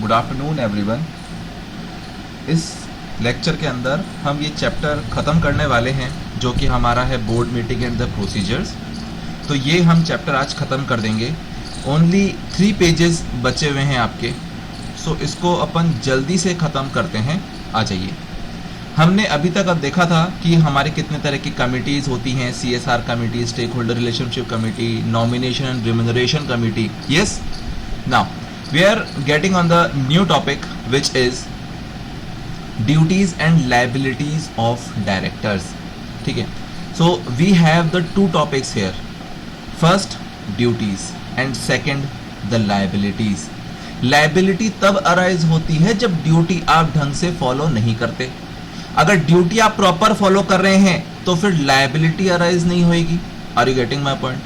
Good afternoon everyone. इस lecture के अंदर हम ये चैप्टर ख़त्म करने वाले हैं जो कि हमारा है board meeting and the procedures. तो ये हम चैप्टर आज ख़त्म कर देंगे। ओनली 3 पेजेस बचे हुए हैं आपके, सो इसको अपन जल्दी से ख़त्म करते हैं। आ जाइए। हमने अभी तक अब देखा था कि हमारे कितने तरह की कमिटीज़ होती हैं, CSR committee, stake holder relationship committee, nomination and remuneration committee. Yes, now we are getting on the new topic which is duties and liabilities of directors. ठीक है, so we have the 2 topics here. First duties and second the liabilities. Liability तब arise होती है जब duty आप ढंग से follow नहीं करते। अगर ड्यूटी आप प्रॉपर फॉलो कर रहे हैं तो फिर लाइबिलिटी अराइज नहीं होगी। Are you getting my point?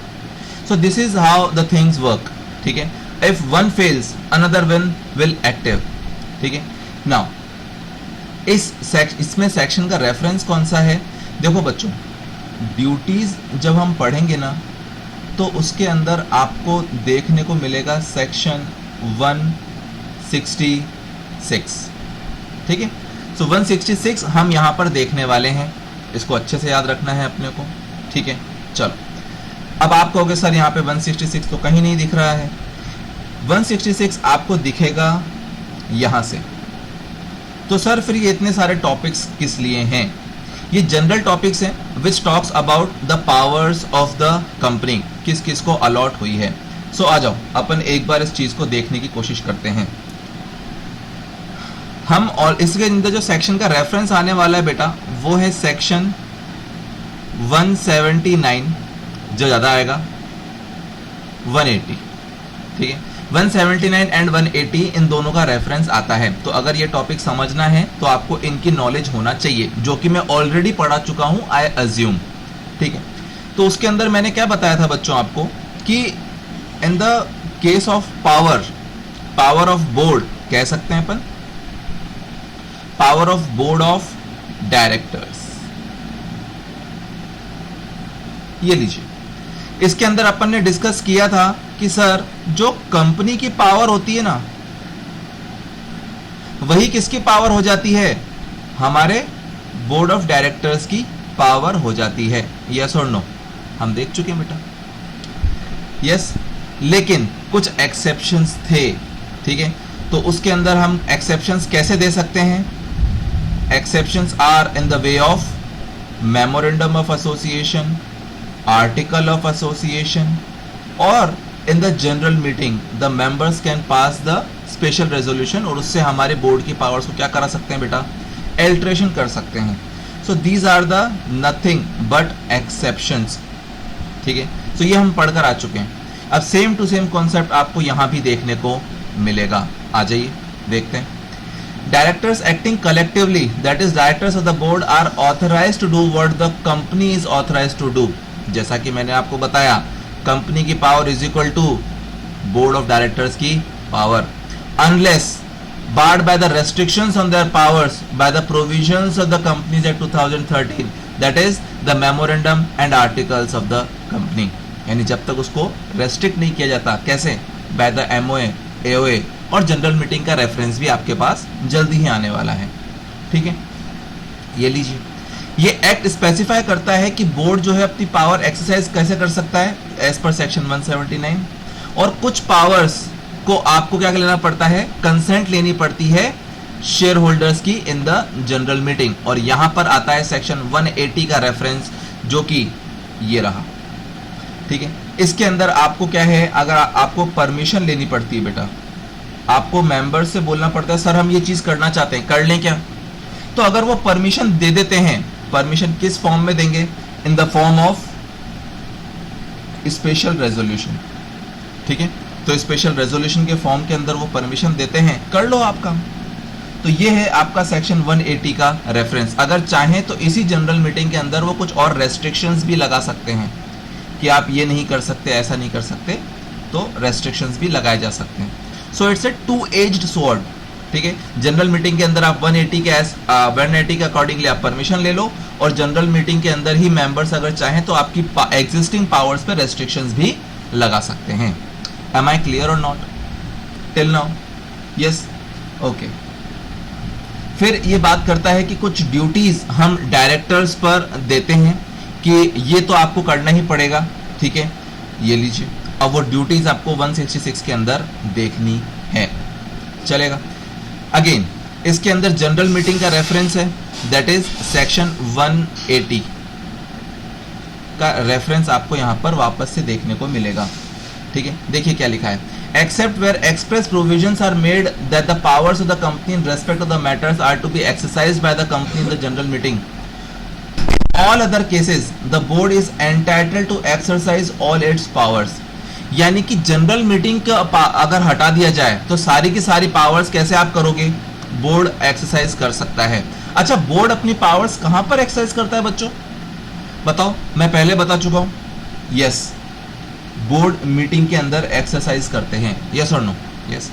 So this is how the things work. ठीक है, if one fails another one will active। ठीक है, नाउ इसमें सेक्शन का रेफरेंस कौन सा है? देखो बच्चों, ड्यूटीज जब हम पढ़ेंगे ना तो उसके अंदर आपको देखने को मिलेगा सेक्शन 166। ठीक है, सो 166 हम यहाँ पर देखने वाले हैं। इसको अच्छे से याद रखना है अपने को। ठीक है, चलो। अब आप कहोगे सर यहाँ पे 166 तो कहीं नहीं दिख रहा है। 166 आपको दिखेगा यहाँ से। तो सर फिर ये इतने सारे टॉपिक्स किस लिए हैं? ये जनरल टॉपिक्स हैं which talks about the powers of the company, किस किस को अलॉट हुई है। सो आ जाओ अपन एक बार इस चीज को देखने की कोशिश करते हैं हम। और इसके अंदर जो सेक्शन का रेफरेंस आने वाला है बेटा वो है सेक्शन 179, जो ज्यादा आएगा 180। ठीक है, 179 एंड 180 इन दोनों का रेफरेंस आता है। तो अगर ये टॉपिक समझना है तो आपको इनकी नॉलेज होना चाहिए, जो कि मैं ऑलरेडी पढ़ा चुका हूं, आई अज्यूम। ठीक है, तो उसके अंदर मैंने क्या बताया था बच्चों आपको कि in the case of power of board कह सकते हैं अपन, power of board of directors, ये लीजिए। इसके अंदर अपन ने डिस्कस किया था कि सर जो कंपनी की पावर होती है ना, वही किसकी पावर हो जाती है? हमारे बोर्ड ऑफ डायरेक्टर्स की पावर हो जाती है। यस और नो? हम देख चुके हैं बेटा। यस, लेकिन कुछ एक्सेप्शंस थे। ठीक है, तो उसके अंदर हम एक्सेप्शंस कैसे दे सकते हैं? Exceptions are in the way of memorandum of association, article of association, और in the general meeting the members can pass the special resolution, और उससे हमारे बोर्ड की पावर्स को क्या करा सकते हैं बेटा? एल्ट्रेशन कर सकते हैं। So these are the nothing but exceptions. ठीक है, सो ये हम पढ़कर आ चुके हैं। अब सेम टू सेम कॉन्सेप्ट आपको यहां भी देखने को मिलेगा। आ जाइए देखते हैं। Directors acting collectively, that is directors of the board are authorized to do what the company is authorized to do. जैसा कि मैंने आपको बताया, कंपनी की power is equal to board of directors की power, unless barred by the restrictions on their powers by the provisions of the companies act 2013, that is the memorandum and articles of the company. यानी जब तक उसको restrict नहीं किया जाता, कैसे? By the MOA, AOA, और जनरल मीटिंग का रेफरेंस भी आपके पास जल्दी ही आने वाला है। ठीक है, ये लीजिए। ये एक्ट स्पेसिफाई करता है कि बोर्ड जो है अपनी पावर एक्सरसाइज कैसे कर सकता है एज पर सेक्शन 179, और कुछ पावर्स को आपको क्या लेना पड़ता है? कंसेंट लेनी पड़ती है शेयर होल्डर्स की इन द जनरल मीटिंग। और यहां पर आता है सेक्शन 180 का रेफरेंस, जो कि ये रहा। ठीक है, इसके अंदर आपको क्या है? अगर आपको परमिशन लेनी पड़ती है बेटा, आपको मेंबर से बोलना पड़ता है सर हम ये चीज करना चाहते हैं, कर लें क्या? तो अगर वो परमिशन दे देते हैं, परमिशन किस फॉर्म में देंगे? In the form of special resolution. ठीक है, तो स्पेशल रेजोल्यूशन के फॉर्म के अंदर वो परमिशन देते हैं, कर लो आप काम। तो ये है आपका सेक्शन 180 का रेफरेंस। अगर चाहें तो इसी जनरल मीटिंग के अंदर वो कुछ और रेस्ट्रिक्शंस भी लगा सकते हैं कि आप ये नहीं कर सकते, ऐसा नहीं कर सकते, तो रेस्ट्रिक्शंस भी लगाए जा सकते हैं। So it's a 2-edged sword। ठीक है, जनरल मीटिंग के अंदर आप 180 के अकॉर्डिंगली आप परमिशन ले लो, और जनरल मीटिंग के अंदर ही मेंबर्स अगर चाहें तो आपकी एग्जिस्टिंग पावर्स पे रेस्ट्रिक्शंस भी लगा सकते हैं। एम आई क्लियर और not till now? Yes, okay. फिर ये बात करता है कि कुछ ड्यूटीज हम डायरेक्टर्स पर देते हैं कि ये तो आपको करना ही पड़ेगा, ठीक है, ये लीजिए। अब वो ड्यूटीज आपको 166 के अंदर देखनी है, चलेगा। अगेन इसके अंदर जनरल मीटिंग का रेफरेंस है, दैट इज सेक्शन 180 का रेफरेंस आपको यहां पर वापस से देखने को मिलेगा, ठीक है। देखिए क्या लिखा है, except where express provisions are made that the powers of the company in respect of the matters are to be exercised by the company in the general meeting. All other cases, the board is entitled to exercise all its powers. यानी कि general meeting का अगर हटा दिया जाए तो सारी की सारी पावर्स कैसे आप करोगे, बोर्ड एक्सरसाइज कर सकता है। अच्छा, बोर्ड अपनी पावर्स कहां पर एक्सरसाइज करता है बच्चों, बताओ? मैं पहले बता चुका हूं, यस, बोर्ड मीटिंग के अंदर एक्सरसाइज करते हैं, यस और no? Yes.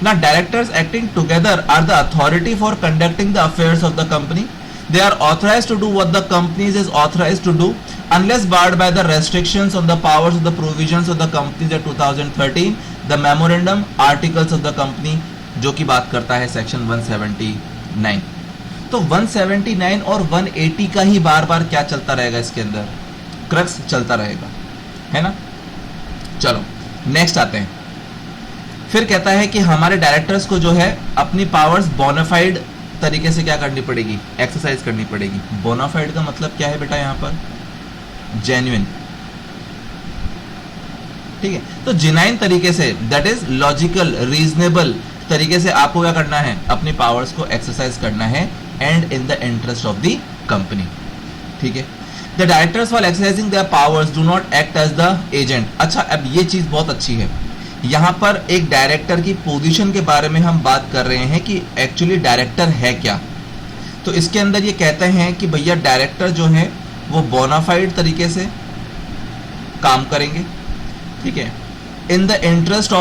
Now directors acting together are the authority for conducting the affairs of the company. They are authorized to do what the company is authorized to do unless barred by the restrictions on the powers of the provisions of the company's 2013 the memorandum articles of the company, जो की बात करता है section 179. तो 179 और 180 का ही बार बार क्या चलता रहेगा, इसके अंदर क्रक्स चलता रहेगा, है ना। चलो नेक्स्ट आते हैं। फिर कहता है कि हमारे डायरेक्टर्स को जो है अपनी पावर्स बोनाफाइड तरीके से क्या करनी पड़ेगी, एक्सरसाइज करनी पड़ेगी। बोनाफाइड का मतलब क्या है बेटा, यहां पर जेन्युइन, ठीक है। तो जेन्युइन तरीके से, दैट इज लॉजिकल रीजनेबल तरीके से आपको क्या करना है, अपनी पावर्स को एक्सरसाइज करना है, and in the interest of the company, ठीक है। The directors while exercising their powers do not act as the agent. अच्छा, अब ये चीज बहुत अच्छी है, यहां पर एक डायरेक्टर की पोजीशन के बारे में हम बात कर रहे हैं कि एक्चुअली डायरेक्टर है क्या। तो इसके अंदर ये कहते हैं कि भैया डायरेक्टर जो है वो बोनाफाइड तरीके से काम करेंगे, ठीक है, इन the interest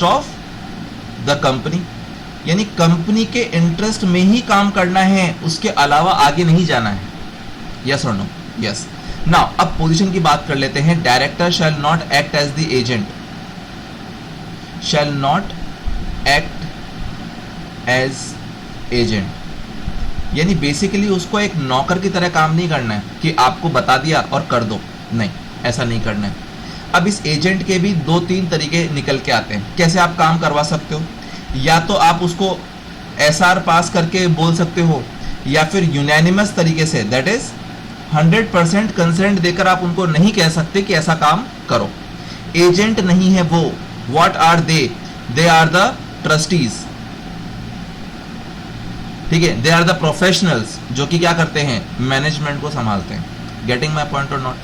of the company, यानी कंपनी के इंटरेस्ट में ही काम करना है, उसके अलावा आगे नहीं जाना है, यस और नो? यस। नाउ अब पोजीशन की बात कर लेते हैं। Director shall not act as the agent, shall not act as agent, यानी बेसिकली उसको एक नौकर की तरह काम नहीं करना है कि आपको बता दिया और कर दो, नहीं, ऐसा नहीं करना है। अब इस एजेंट के भी 2-3 तरीके निकल के आते हैं, कैसे आप काम करवा सकते हो। या तो आप उसको एसआर पास करके बोल सकते हो, या फिर यूनैनिमस तरीके से, दैट इज 100% कंसेंट देकर आप उनको नहीं कह सकते कि ऐसा काम करो। एजेंट नहीं है वो, what are they are the trustees, ठीक है, दे आर द प्रोफेशनल्स जो कि क्या करते हैं, मैनेजमेंट को संभालते हैं। Getting my point or not,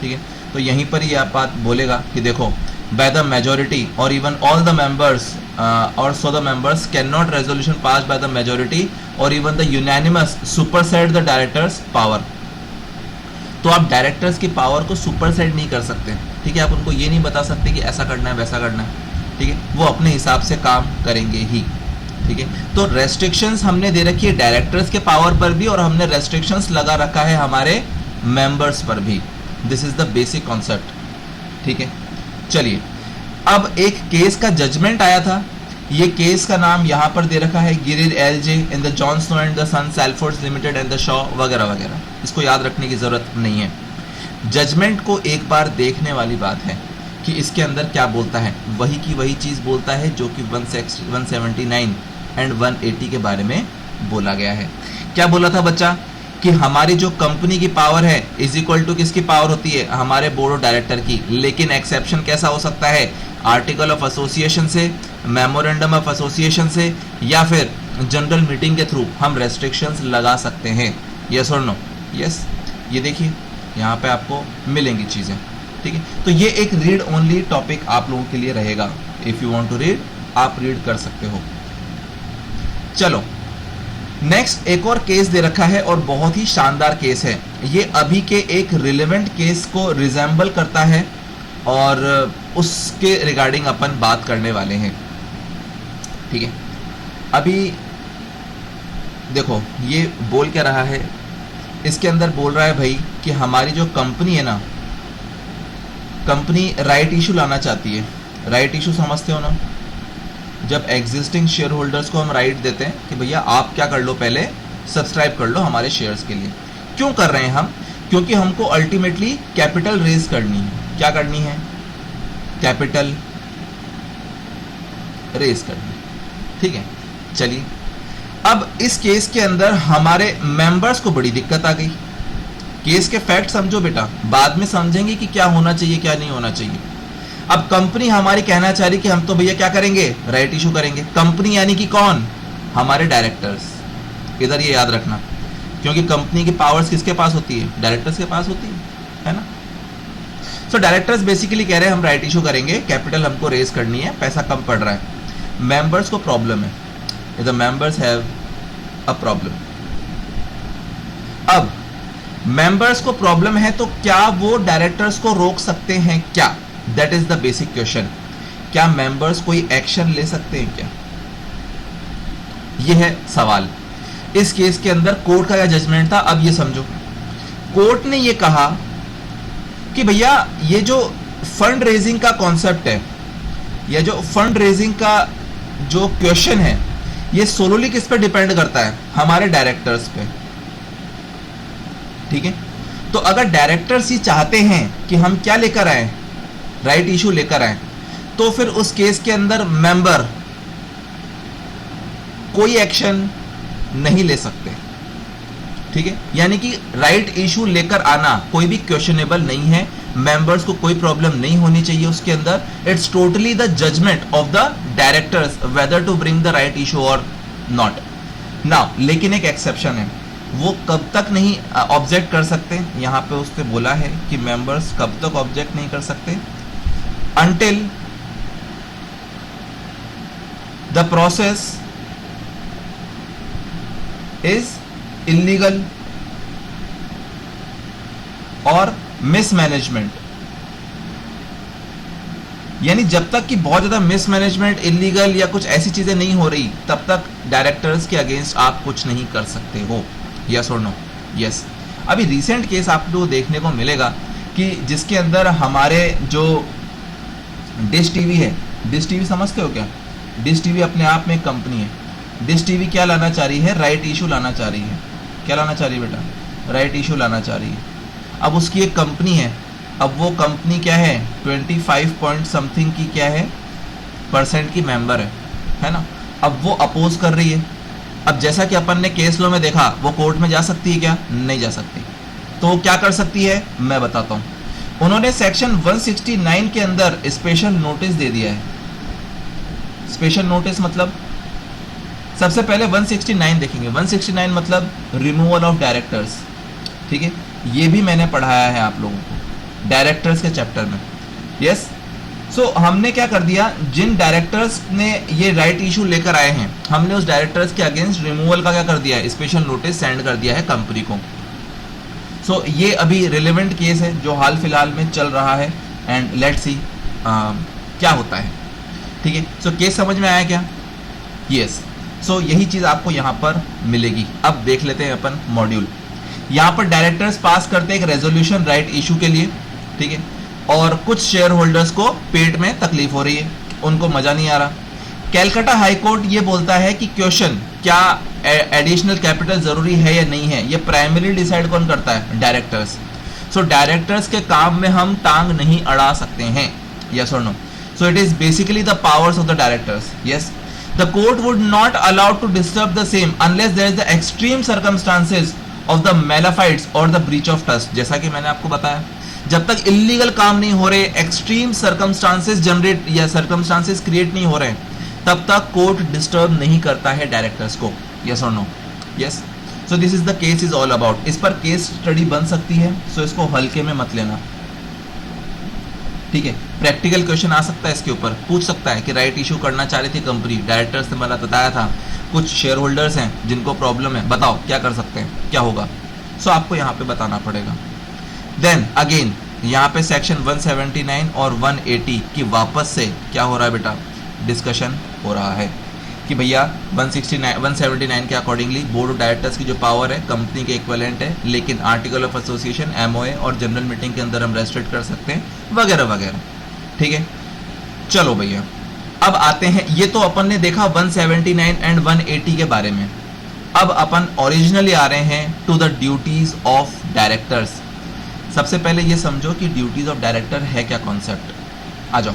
ठीक है। तो यहीं पर ही आप बात बोलेगा कि देखो, by the majority or even all the members or so the members cannot resolution passed by the majority or even the unanimous supersede the directors power. तो आप डायरेक्टर्स की पावर को सुपरसेड नहीं कर सकते, ठीक है। आप उनको ये नहीं बता सकते कि ऐसा करना है वैसा करना है, ठीक है, वो अपने हिसाब से काम करेंगे ही, ठीक है। तो रेस्ट्रिक्शंस हमने दे रखी है डायरेक्टर्स के पावर पर भी, और हमने रेस्ट्रिक्शंस लगा रखा है हमारे मेंबर्स पर भी। This is the basic concept, ठीक है। चलिए, अब एक केस का जजमेंट आया था, ये केस का नाम यहां पर दे रखा है, Greer LJ in the John Snow and the son Salfords limited and the Shaw वगैरह वगैरह। इसको याद रखने की जरूरत नहीं है, जजमेंट को एक बार देखने वाली बात है कि इसके अंदर क्या बोलता है। वही की वही चीज बोलता है जो कि 179 एंड 180 के बारे में बोला गया है। क्या बोला था बच्चा, कि हमारी जो कंपनी की पावर है इज इक्वल टू किसकी पावर होती है, हमारे बोर्ड ऑफ डायरेक्टर की। लेकिन एक्सेप्शन कैसा हो सकता है, आर्टिकल ऑफ एसोसिएशन से, मेमोरेंडम ऑफ एसोसिएशन से, या फिर जनरल मीटिंग के थ्रू हम रेस्ट्रिक्शंस लगा सकते हैं, यस और नो? यस। ये देखिए यहाँ पे आपको मिलेंगी चीजें, ठीक है। तो ये एक रीड ओनली टॉपिक आप लोगों के लिए रहेगा, if you want to read आप रीड कर सकते हो। चलो नेक्स्ट एक और केस दे रखा है, और बहुत ही शानदार केस है ये, अभी के एक रिलेवेंट केस को रिजेंबल करता है, और उसके रिगार्डिंग अपन बात करने वाले हैं, ठीक है। अभी देखो ये बोल क्या रहा है, इसके अंदर बोल रहा है भाई कि हमारी जो कंपनी है ना, कंपनी राइट इशू लाना चाहती है। राइट इशू समझते हो ना, जब एग्जिस्टिंग शेयर होल्डर्स को हम राइट देते हैं कि भैया आप क्या कर लो, पहले सब्सक्राइब कर लो हमारे शेयर्स के लिए। क्यों कर रहे हैं हम? क्योंकि हमको अल्टीमेटली कैपिटल रेज करनी है। क्या करनी है? कैपिटल रेज करनी है। ठीक है, चलिए अब इस केस के अंदर हमारे मेंबर्स को बड़ी दिक्कत आ गई। केस के फैक्ट समझो बेटा, बाद में समझेंगे कि क्या होना चाहिए क्या नहीं होना चाहिए। अब कंपनी हमारी कहना चाह रही कि हम तो भैया क्या करेंगे, राइट इशू करेंगे। कंपनी यानी कि कौन? हमारे डायरेक्टर्स। इधर ये याद रखना, क्योंकि कंपनी की पावर्स किसके पास होती है? डायरेक्टर्स के पास होती है ना। सो डायरेक्टर्स बेसिकली कह रहे हैं हम राइट इशू करेंगे, कैपिटल हमको रेज करनी है, पैसा कम पड़ रहा है। मेंबर्स को प्रॉब्लम है, the members have a problem. अब मेंबर्स को प्रॉब्लम है तो क्या वो डायरेक्टर्स को रोक सकते हैं क्या? That is the basic question. क्या मेंबर्स कोई एक्शन ले सकते हैं क्या? यह है सवाल। इस केस के अंदर कोर्ट का क्या जजमेंट था, अब ये समझो। कोर्ट ने ये कहा कि भैया ये जो फंड रेजिंग का कॉन्सेप्ट है, या जो फंड रेजिंग का जो क्वेश्चन है, ये सोलोली किस पे डिपेंड करता है? हमारे डायरेक्टर्स पे। ठीक है, तो अगर डायरेक्टर्स ही चाहते हैं कि हम क्या लेकर आए, राइट इशू लेकर आए, तो फिर उस केस के अंदर मेंबर कोई एक्शन नहीं ले सकते। ठीक है, यानी कि राइट इशू लेकर आना कोई भी क्वेश्चनेबल नहीं है, मेंबर्स को कोई प्रॉब्लम नहीं होनी चाहिए उसके अंदर। It's totally the judgment of the directors whether to bring the right issue or not. Now लेकिन एक एक्सेप्शन है, वो कब तक नहीं ऑब्जेक्ट कर सकते? यहां पे उसने बोला है कि मेंबर्स कब तक ऑब्जेक्ट नहीं कर सकते? until the process is illegal और मिसमैनेजमेंट। यानी जब तक कि बहुत ज्यादा मिसमैनेजमेंट, इलीगल या कुछ ऐसी चीजें नहीं हो रही, तब तक डायरेक्टर्स के अगेंस्ट आप कुछ नहीं कर सकते हो। यस और नो? यस। अभी रिसेंट केस आपको देखने को मिलेगा कि जिसके अंदर हमारे जो डिश टीवी है, डिश टीवी समझते हो क्या? डिश टीवी अपने आप में एक कंपनी है। डिश टीवी क्या लाना चाह रही है? राइट इशू लाना चाह रही है। क्या लाना चाह रही है बेटा? राइट इशू लाना चाह रही है। अब उसकी एक कंपनी है, अब वो कंपनी क्या है? 25 पॉइंट समथिंग की क्या है % की मेंबर है ना। अब वो अपोज कर रही है। अब जैसा कि अपन ने केस लॉ में देखा, वो कोर्ट में जा सकती है क्या? नहीं जा सकती। तो वो क्या कर सकती है, मैं बताता हूं। उन्होंने सेक्शन 169 के अंदर स्पेशल नोटिस दे दिया है। स्पेशल नोटिस मतलब सबसे पहले 169 देखेंगे। 169 मतलब रिमूवल ऑफ डायरेक्टर्स। ठीक है, ये भी मैंने पढ़ाया है आप लोगों को डायरेक्टर्स के चैप्टर में। यस। सो हमने क्या कर दिया, जिन डायरेक्टर्स ने ये राइट इशू लेकर आए हैं, हमने उस डायरेक्टर्स के अगेंस्ट रिमूवल का क्या कर दिया है, स्पेशल नोटिस सेंड कर दिया है कंपनी को। सो ये अभी रिलेवेंट केस है जो हाल फिलहाल में चल रहा है, एंड लेट्स सी क्या होता है। ठीक है, सो केस समझ में आया क्या? यस। सो यही चीज आपको यहाँ पर मिलेगी। अब देख लेते हैं अपन मॉड्यूल। यहाँ पर डायरेक्टर्स पास करते हैं एक रेजोल्यूशन राइट इशू के लिए। ठीक है, और कुछ शेयर होल्डर्स को पेट में तकलीफ हो रही है, उनको मजा नहीं आ रहा। कैलकाटा हाई कोर्ट ये बोलता है कि क्वेश्चन क्या एडिशनल कैपिटल जरूरी है या नहीं है, ये प्राइमरी डिसाइड कौन करता है? डायरेक्टर्स। सो डायरेक्टर्स के काम में हम टांग नहीं अड़ा सकते हैं। यस और no? So it is basically the powers of the directors. Yes. The court would not allowed to disturb the same unless there is the extreme circumstances of the malafides और द ब्रीच ऑफ ट्रस्ट। जैसा कि मैंने आपको बताया, जब तक illegal काम नहीं हो रहे, एक्सट्रीम सर्कमस्टांसेस जनरेट या सर्कमस्टांसेस क्रिएट नहीं हो रहे, तब तक कोर्ट डिस्टर्ब नहीं करता है डायरेक्टर्स को। यस और no? Yes. So this is the case is all about. इस पर केस स्टडी बन सकती है, सो इसको हल्के में मत लेना। ठीक है, प्रैक्टिकल क्वेश्चन आ सकता है इसके ऊपर, पूछ सकता है कि राइट इशू करना चाह रही थी कंपनी, डायरेक्टर्स ने मैंने बताया था, कुछ शेयर होल्डर्स हैं जिनको प्रॉब्लम है, बताओ क्या कर सकते हैं, क्या होगा। सो आपको यहाँ पे बताना पड़ेगा। देन अगेन यहाँ पे सेक्शन 179 और 180 की वापस से क्या हो रहा है बेटा, डिस्कशन हो रहा है। कि भैया 179 के अकॉर्डिंगली बोर्ड ऑफ डायरेक्टर्स की जो पावर है कंपनी के इक्विवेलेंट है, लेकिन आर्टिकल ऑफ एसोसिएशन, एमओए और जनरल मीटिंग के अंदर हम रेस्ट्रिक्ट कर सकते हैं वगैरह वगैरह। ठीक है, चलो भैया अब आते हैं, ये तो अपन ने देखा 179 एंड 180 के बारे में। अब अपन ओरिजिनली आ रहे हैं to the duties of directors. सबसे पहले ये समझो कि ड्यूटीज ऑफ डायरेक्टर है क्या कॉन्सेप्ट। आ जाओ,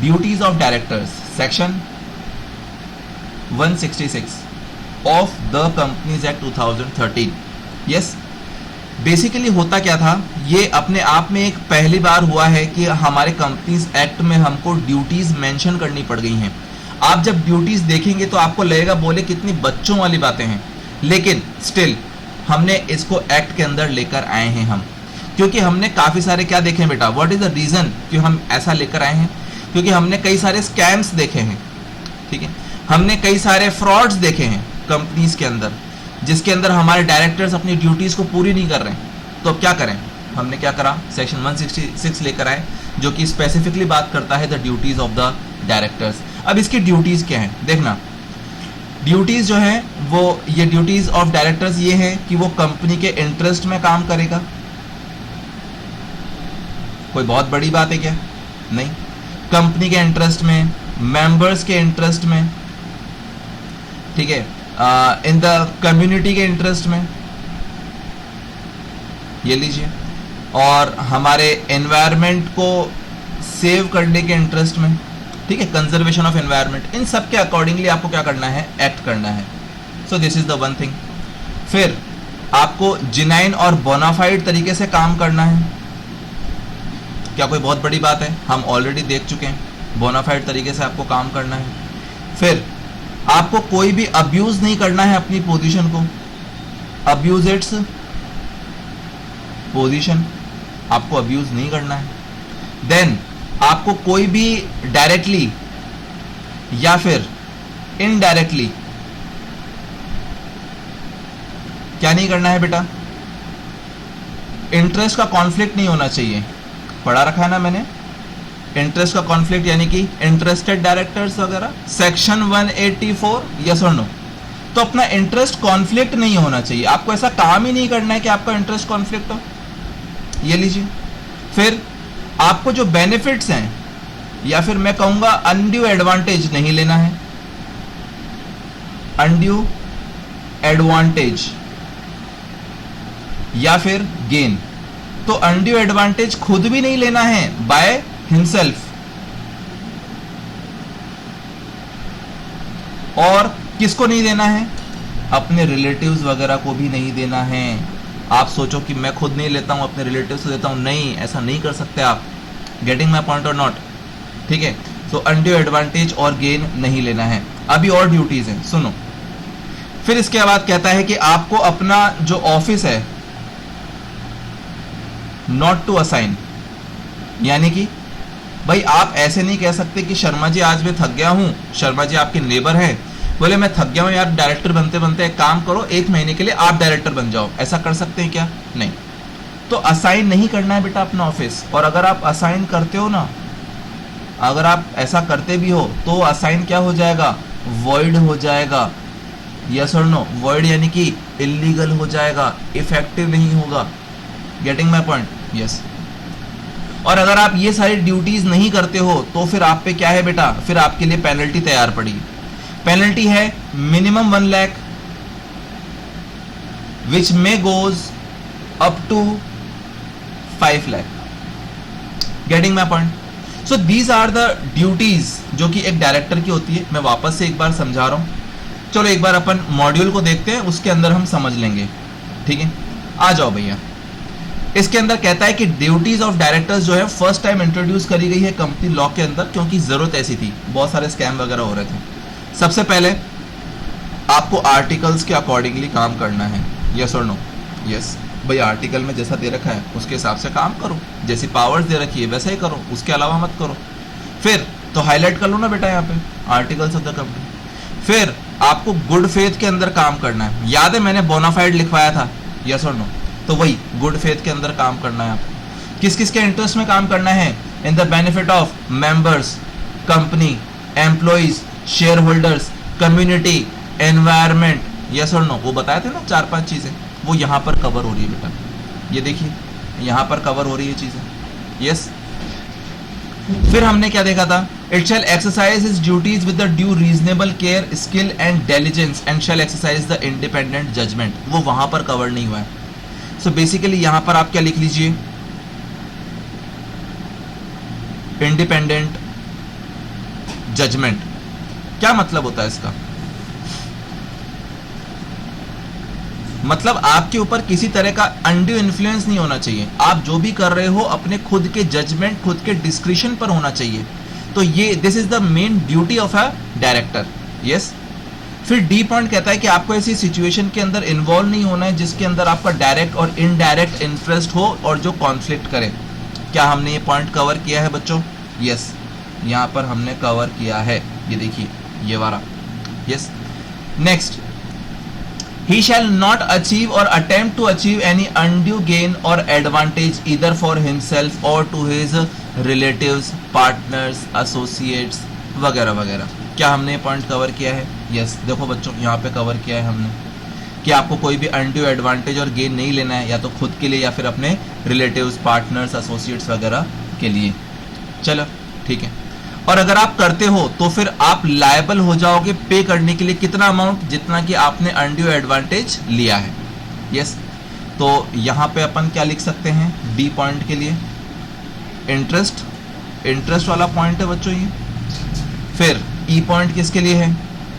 duties of directors section 166 of the companies act 2013। Yes, basically होता क्या था, ये अपने आप में एक पहली बार हुआ है कि हमारे कंपनीज एक्ट में हमको ड्यूटीज मेंशन करनी पड़ गई हैं। आप जब ड्यूटीज देखेंगे तो आपको लगेगा बोले कितनी बच्चों वाली बातें हैं, लेकिन स्टिल हमने इसको एक्ट के अंदर लेकर आए हैं हम, क्योंकि हमने काफी सारे क्या देखे हैं बेटा, व्हाट इज द रीजन कि हम ऐसा लेकर आए हैं, क्योंकि हमने कई सारे स्कैम्स देखे हैं। ठीक है, हमने कई सारे फ्रॉड्स देखे हैं कंपनीज के अंदर, जिसके अंदर हमारे डायरेक्टर्स अपनी ड्यूटीज को पूरी नहीं कर रहे हैं। तो अब क्या करें, हमने क्या करा, सेक्शन 166 लेकर आए जो कि स्पेसिफिकली बात करता है the duties of the directors. अब इसकी ड्यूटीज क्या है, देखना ड्यूटीज जो है वो, ये ड्यूटीज ऑफ डायरेक्टर्स ये है कि वो कंपनी के इंटरेस्ट में काम करेगा। कोई बहुत बड़ी बात है क्या, नहीं, कंपनी के इंटरेस्ट में, मेंबर्स के इंटरेस्ट में, ठीक है, इन द कम्युनिटी के इंटरेस्ट में, ये लीजिए, और हमारे एनवायरनमेंट को सेव करने के इंटरेस्ट में, ठीक है, कंजर्वेशन ऑफ एनवायरनमेंट, इन सब के अकॉर्डिंगली आपको क्या करना है, एक्ट करना है। सो this is the one thing. फिर आपको जेन्युइन और बोनाफाइड तरीके से काम करना है। क्या कोई बहुत बड़ी बात है, हम ऑलरेडी देख चुके हैं, बोनाफाइड तरीके से आपको काम करना है। फिर आपको कोई भी अब्यूज नहीं करना है अपनी पोजीशन को, अब्यूज इट्स पोजीशन, आपको अब्यूज नहीं करना है। देन आपको कोई भी डायरेक्टली या फिर इनडायरेक्टली क्या नहीं करना है बेटा, इंटरेस्ट का कॉन्फ्लिक्ट नहीं होना चाहिए। पढ़ा रखा है ना मैंने, इंटरेस्ट का कॉन्फ्लिक्ट यानी कि इंटरेस्टेड डायरेक्टर्स वगैरह, सेक्शन 184, यस और नो। तो अपना इंटरेस्ट कॉन्फ्लिक्ट नहीं होना चाहिए, आपको ऐसा काम ही नहीं करना है कि आपका इंटरेस्ट कॉन्फ्लिक्ट हो। ये लीजिए, फिर आपको जो बेनिफिट्स हैं या फिर मैं कहूंगा अनड्यू एडवांटेज नहीं लेना है, अनड्यू एडवांटेज या फिर गेन। तो अनड्यू एडवांटेज खुद भी नहीं लेना है बाय हिमसेल्फ, और किसको नहीं देना है, अपने रिलेटिव्स वगैरह को भी नहीं देना है। आप सोचो कि मैं खुद नहीं लेता हूं, अपने रिलेटिव्स को देता हूं, नहीं, ऐसा नहीं कर सकते आप। Getting my point or not, ठीक है। सो अनड्यू एडवांटेज और गेन नहीं लेना है। अभी और ड्यूटीज हैं, सुनो। फिर इसके बाद कहता है कि आपको अपना जो ऑफिस है नॉट टू असाइन, यानी कि भाई आप ऐसे नहीं कह सकते कि शर्मा जी आज मैं थक गया हूं, शर्मा जी आपके नेबर हैं, बोले मैं थक गया हूं यार, डायरेक्टर बनते बनते एक काम करो, 1 महीने के लिए आप डायरेक्टर बन जाओ, ऐसा कर सकते हैं क्या, नहीं। तो असाइन नहीं करना है बेटा अपना ऑफिस, और अगर आप असाइन करते हो ना, अगर आप ऐसा करते भी हो तो असाइन क्या हो जाएगा, वॉइड हो जाएगा। यस और नो, वॉइड यानी कि इलीगल हो जाएगा, इफेक्टिव नहीं होगा। Getting my point, yes. और अगर आप ये सारी ड्यूटीज नहीं करते हो तो फिर आप पे क्या है बेटा, फिर आपके लिए पेनल्टी तैयार पड़ी। पेनल्टी है minimum 1 lakh which may goes up to 5 lakh. Getting my point. So these are the duties जो कि एक डायरेक्टर की होती है। मैं वापस से एक बार समझा रहा हूं, चलो एक बार अपन मॉड्यूल को देखते हैं, उसके अंदर हम समझ लेंगे, ठीक है। आ जाओ भैया, इसके अंदर कहता है कि ड्यूटीज ऑफ डायरेक्टर्स जो है फर्स्ट टाइम इंट्रोड्यूस करी गई है कंपनी लॉ के अंदर, क्योंकि जरूरत ऐसी थी, बहुत सारे स्कैम वगैरह हो रहे थे। सबसे पहले आपको आर्टिकल्स के अकॉर्डिंगली काम करना है, यस और नो, यस भाई, आर्टिकल में जैसा दे रखा है उसके हिसाब से काम करो, जैसी पावर्स दे रखी है वैसा ही करो, उसके अलावा मत करो। फिर तो हाईलाइट कर लो ना बेटा यहाँ पे आर्टिकल्स ऑफ द कंपनी। फिर आपको गुड फेथ के अंदर काम करना है। याद है मैंने बोनाफाइड लिखवाया था, यस और नो। तो वही गुड फेथ के अंदर काम करना है आपको। किस किस के इंटरेस्ट में काम करना है? In the benefit of members, company, employees, share holders, community, environment. Yes और नो, वो बताए थे ना 4-5 चीजें, वो यहाँ पर कवर हो रही है बेटा। ये देखिए यहाँ पर कवर हो रही है चीजें। यस, फिर हमने क्या देखा था? It shall exercise his duties with the due reasonable care, skill and diligence and shall exercise the independent judgment. वो वहां पर कवर नहीं हुआ है। सो बेसिकली यहां पर आप क्या लिख लीजिए? Independent judgment. क्या मतलब होता है इसका? मतलब आपके ऊपर किसी तरह का अनड्यू इन्फ्लुएंस नहीं होना चाहिए। आप जो भी कर रहे हो अपने खुद के जजमेंट, खुद के डिस्क्रिशन पर होना चाहिए। तो ये this is the main duty of a director. Yes, फिर डी पॉइंट कहता है कि आपको ऐसी सिचुएशन के अंदर इन्वॉल्व नहीं होना है जिसके अंदर आपका डायरेक्ट और इनडायरेक्ट इंटरेस्ट हो और जो कॉन्फ्लिक्ट करे। क्या हमने ये पॉइंट कवर किया है बच्चों? यस, यहां पर हमने कवर किया है, ये देखिए ये वाला। Yes, next, he shall not achieve or attempt to achieve any undue gain or advantage either for himself or to his relatives, partners, associates वगैरह वगैरह। क्या हमने ये पॉइंट कवर किया है? यस, देखो बच्चों यहाँ पे कवर किया है हमने कि आपको कोई भी अनड्यू एडवांटेज और गेन नहीं लेना है, या तो खुद के लिए या फिर अपने रिलेटिव्स, पार्टनर्स, एसोसिएट्स वगैरह के लिए। चलो ठीक है। और अगर आप करते हो तो फिर आप लायबल हो जाओगे पे करने के लिए कितना अमाउंट? जितना कि आपने अनड्यू एडवांटेज लिया है। यस, तो यहां पे अपन क्या लिख सकते हैं डी पॉइंट के लिए? इंटरेस्ट, इंटरेस्ट वाला पॉइंट है बच्चों ये। फिर ई पॉइंट किसके लिए है?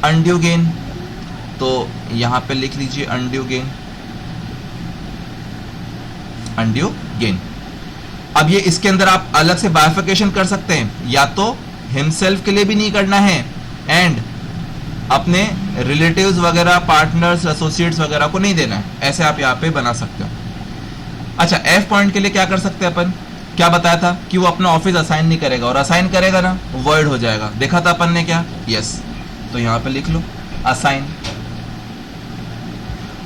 अनड्यू गेन, तो यहां पे लिख लीजिए अनड्यू गेन, अनड्यू गेन। अब ये इसके अंदर आप अलग से बाइफिकेशन कर सकते हैं, या तो हिमसेल्फ के लिए भी नहीं करना है एंड अपने रिलेटिव्स वगैरह, पार्टनर्स, एसोसिएट्स वगैरह को नहीं देना है, ऐसे आप यहाँ पे बना सकते हो। अच्छा, एफ पॉइंट के लिए क्या कर सकते हैं अपन? क्या बताया था कि वो अपना ऑफिस असाइन नहीं करेगा, और असाइन करेगा ना वॉइड हो जाएगा। देखा था अपन ने क्या? यस, तो यहाँ पे लिख लो असाइन।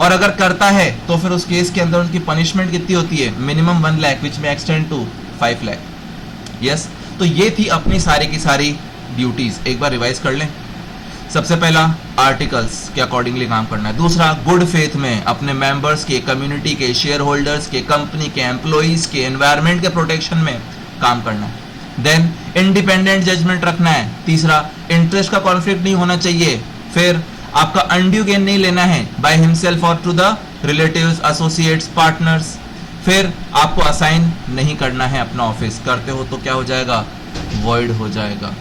और अगर करता है तो फिर उस केस के अंदर उनकी पनिशमेंट कितनी होती है? मिनिमम 1 लाख विच में एक्सटेंड टू 5 लाख। यस, तो ये थी अपनी सारी की सारी ड्यूटीज। एक बार रिवाइज कर लें। सबसे पहला आर्टिकल्स के अकॉर्डिंगली काम करना है। दूसरा, गुड फेथ में अपने मेंबर्स के, कम्युनिटी के, शेयर होल्डर्स के, कंपनी के, एम्प्लॉइज के, एनवायरमेंट के प्रोटेक्शन में काम करना है। देन इंडिपेंडेंट जजमेंट रखना है। तीसरा, इंटरेस्ट का कॉन्फ्लिक्ट नहीं होना चाहिए। फिर आपका अनड्यू गेन नहीं लेना है by himself or to the relatives, associates, partners. फिर आपको असाइन नहीं करना है अपना ऑफिस, करते हो तो क्या हो जाएगा? वॉइड हो जाएगा।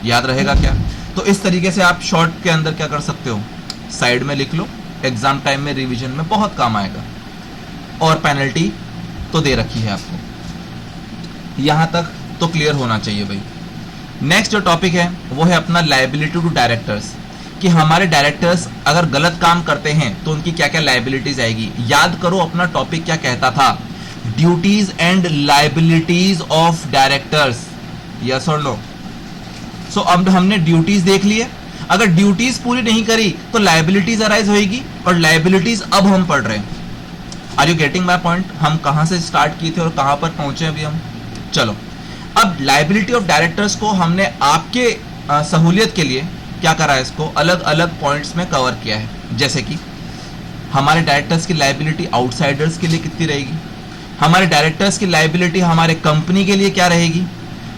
याद रहेगा क्या? तो इस तरीके से आप शॉर्ट के अंदर क्या कर सकते हो? साइड में लिख लो, एग्जाम टाइम में रिवीजन में बहुत काम आएगा। और पेनल्टी तो दे रखी है आपको। यहां तक तो क्लियर होना चाहिए भाई। नेक्स्ट जो टॉपिक है वो है अपना लायबिलिटी टू डायरेक्टर्स, कि हमारे डायरेक्टर्स अगर गलत काम करते हैं तो उनकी क्या क्या लायबिलिटीज आएगी। याद करो अपना टॉपिक क्या कहता था? Duties and liabilities of directors. Yes और नो? सो अब हमने ड्यूटीज देख लिए। अगर ड्यूटीज पूरी नहीं करी तो लायबिलिटीज अराइज होगी, और लायबिलिटीज अब हम पढ़ रहे हैं। Are you getting my point? हम कहां से स्टार्ट किए थे और कहां पर पहुंचे अभी हम? चलो, अब लायबिलिटी ऑफ डायरेक्टर्स को हमने आपके सहूलियत के लिए क्या करा है, इसको अलग अलग पॉइंट्स में कवर किया है। जैसे कि हमारे डायरेक्टर्स की लायबिलिटी आउटसाइडर्स के लिए कितनी रहेगी, हमारे डायरेक्टर्स की लायबिलिटी हमारे कंपनी के लिए क्या रहेगी,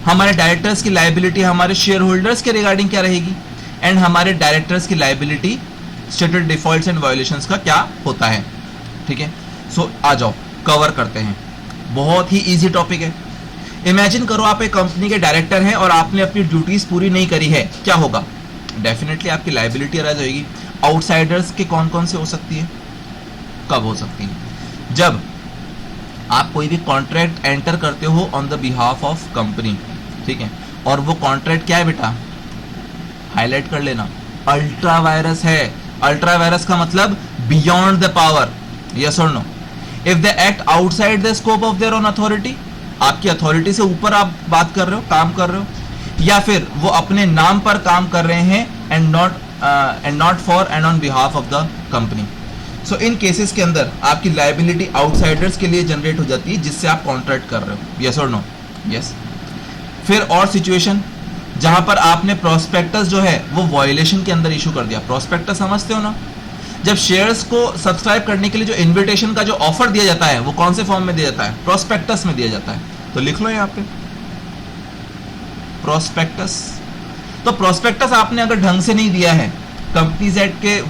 हमारे डायरेक्टर्स की लायबिलिटी हमारे शेयर होल्डर्स के रिगार्डिंग क्या रहेगी, एंड हमारे डायरेक्टर्स की liability stated defaults and violations का क्या होता है। ठीक है, सो आ जाओ कवर करते हैं। बहुत ही इजी टॉपिक है। इमेजिन करो आप एक कंपनी के डायरेक्टर हैं और आपने अपनी ड्यूटीज पूरी नहीं करी है, क्या होगा? डेफिनेटली आपकी लायबिलिटी अराइज होगी। आउटसाइडर्स के कौन कौन से हो सकती है, कब हो सकती है? जब आप कोई भी कॉन्ट्रैक्ट एंटर करते हो on the behalf of company, ठीक है, और वो कॉन्ट्रैक्ट क्या है बेटा? हाईलाइट कर लेना, अल्ट्रा वायरस है। अल्ट्रा वायरस का मतलब बियॉन्ड द पावर। यस और no? If they act outside the scope of their own authority, आपकी अथॉरिटी से ऊपर आप बात कर रहे हो, काम कर रहे हो, या फिर वो अपने नाम पर काम कर रहे हैं and not for and on behalf of the company. So in cases के अंदर आपकी लाइबिलिटी आउटसाइडर्स के लिए जनरेट हो जाती है जिससे आप कॉन्ट्रैक्ट कर रहे हो, यस और नो? यस। फिर और सिचुएशन जहां पर आपने प्रोस्पेक्टस जो है वो वायलेशन के अंदर इशू कर दिया। प्रोस्पेक्टस समझते हो ना? जब शेयर्स को सब्सक्राइब करने के लिए जो इन्विटेशन का जो ऑफर दिया जाता है वो कौन से फॉर्म में दिया जाता है? प्रोस्पेक्टस में दिया जाता है। तो लिख लो यहाँ पे प्रोस्पेक्टस। तो प्रोस्पेक्टस आपने अगर ढंग से नहीं दिया है, कंपनीज एक्ट के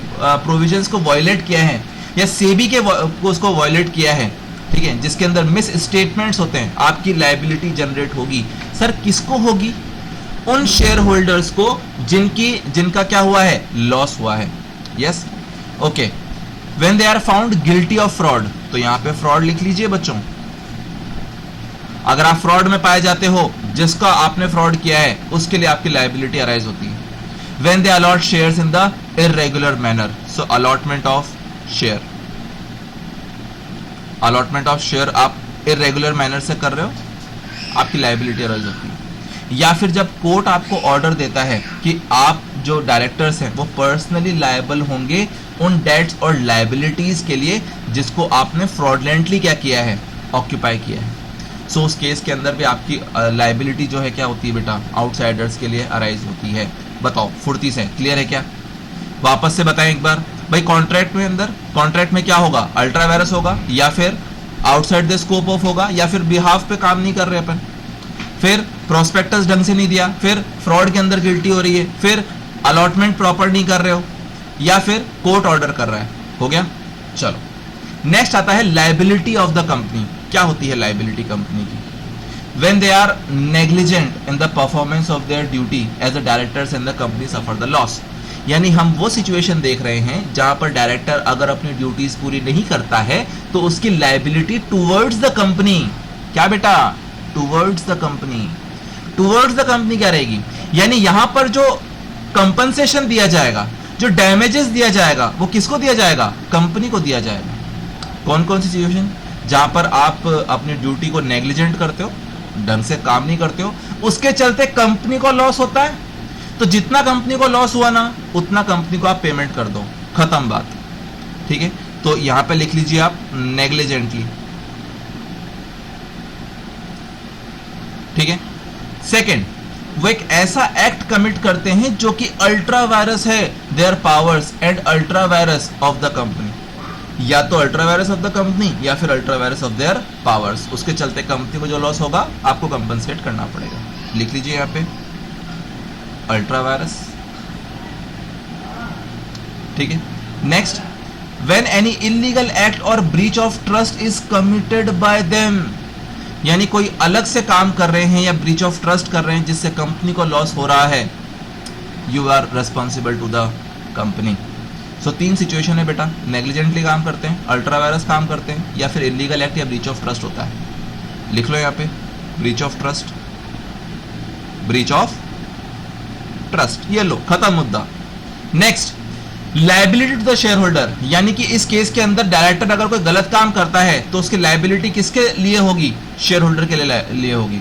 प्रोविजंस को वायलेट किया है या सेबी के उसको वायलेट किया है, ठीक है, जिसके अंदर मिस स्टेटमेंट्स होते हैं, आपकी लायबिलिटी जनरेट होगी। सर किसको होगी? उन शेयर होल्डर्स को जिनका क्या हुआ है? लॉस हुआ है। Yes, okay. When they are found guilty of fraud, तो यहां पे फ्रॉड लिख लीजिए बच्चों। अगर आप फ्रॉड में पाए जाते हो, जिसका आपने फ्रॉड किया है उसके लिए आपकी लायबिलिटी अराइज होती है। When they allot shares in the irregular manner, so allotment of share, allotment of share आप इररेगुलर मैनर से कर रहे हो, आपकी लायबिलिटी अराइज होती है। या फिर जब कोर्ट आपको ऑर्डर देता है कि आप जो डायरेक्टर्स हैं वो पर्सनली लायबल होंगे उन डेट्स और लायबिलिटीज के लिए जिसको आपने फ्रॉडलेंटली क्या किया है? ऑक्यूपाई किया है। सो उस केस के अंदर भी आपकी लायबिलिटी जो है क्या होती है बेटा? आउटसाइडर्स के लिए अराइज होती है। बताओ फुर्ती से, क्लियर है क्या? वापस से बताएं एक बार भाई। कॉन्ट्रैक्ट में अंदर, कॉन्ट्रैक्ट में क्या होगा? अल्ट्रा वायरस होगा या फिर आउटसाइड द स्कोप ऑफ होगा या फिर बिहाफ पे काम नहीं कर रहे अपन, फिर प्रोस्पेक्टस ढंग से नहीं दिया, फिर फ्रॉड के अंदर गिल्टी हो रही है, फिर अलॉटमेंट प्रॉपर नहीं कर रहे हो, या फिर कोर्ट ऑर्डर कर रहा है। हो गया? चलो नेक्स्ट आता है लायबिलिटी ऑफ द कंपनी। क्या होती है लायबिलिटी कंपनी की? When they are negligent in the performance of their duty as the directors and the company suffer the loss, यानी हम वो सिचुएशन देख रहे हैं जहां पर डायरेक्टर अगर अपनी ड्यूटीज पूरी नहीं करता है तो उसकी लायबिलिटी टुवर्ड्स द कंपनी, क्या बेटा? Towards the company. Towards the company क्या रहेगी? यानी यहां पर जो कंपनसेशन दिया जाएगा, जो डैमेजेस दिया जाएगा, वो किसको दिया जाएगा? कंपनी को दिया जाएगा। कौन कौन सी सिचुएशन? जहां पर आप अपनी ड्यूटी को नेग्लिजेंट करते हो, ढंग से काम नहीं करते हो, उसके चलते कंपनी को लॉस होता है, तो जितना कंपनी को लॉस हुआ ना उतना कंपनी को आप पेमेंट कर दो, खत्म बात। ठीक है, तो यहां पे लिख लीजिए आप नेग्लिजेंटली। ठीक है। सेकंड, वो एक ऐसा एक्ट कमिट करते हैं जो कि अल्ट्रा वायरस है there powers and ultra vires of the company, या तो ultra vires of the company या फिर ultra vires of their powers, उसके चलते कंपनी को जो लॉस होगा आपको कंपनसेट करना पड़ेगा। लिख लीजिए यहां पे अल्ट्रा वायरस। ठीक है। Next, when any illegal act और breach of trust is committed by them, यानी कोई अलग से काम कर रहे हैं या ब्रीच ऑफ ट्रस्ट कर रहे हैं जिससे कंपनी को लॉस हो रहा है, you are responsible to the company. So तीन सिचुएशन है बेटा, नेग्लिजेंटली काम करते हैं, अल्ट्रा वायरस काम करते हैं, या फिर इलीगल एक्ट या ब्रीच ऑफ ट्रस्ट होता है। लिख लो यहाँ पे breach of trust, breach of trust, ये लो खत्म मुद्दा। Next, liability to the share holder, यानी कि इस केस के अंदर डायरेक्टर अगर कोई गलत काम करता है तो उसकी लायबिलिटी किसके लिए होगी? शेयर होल्डर के लिए होगी।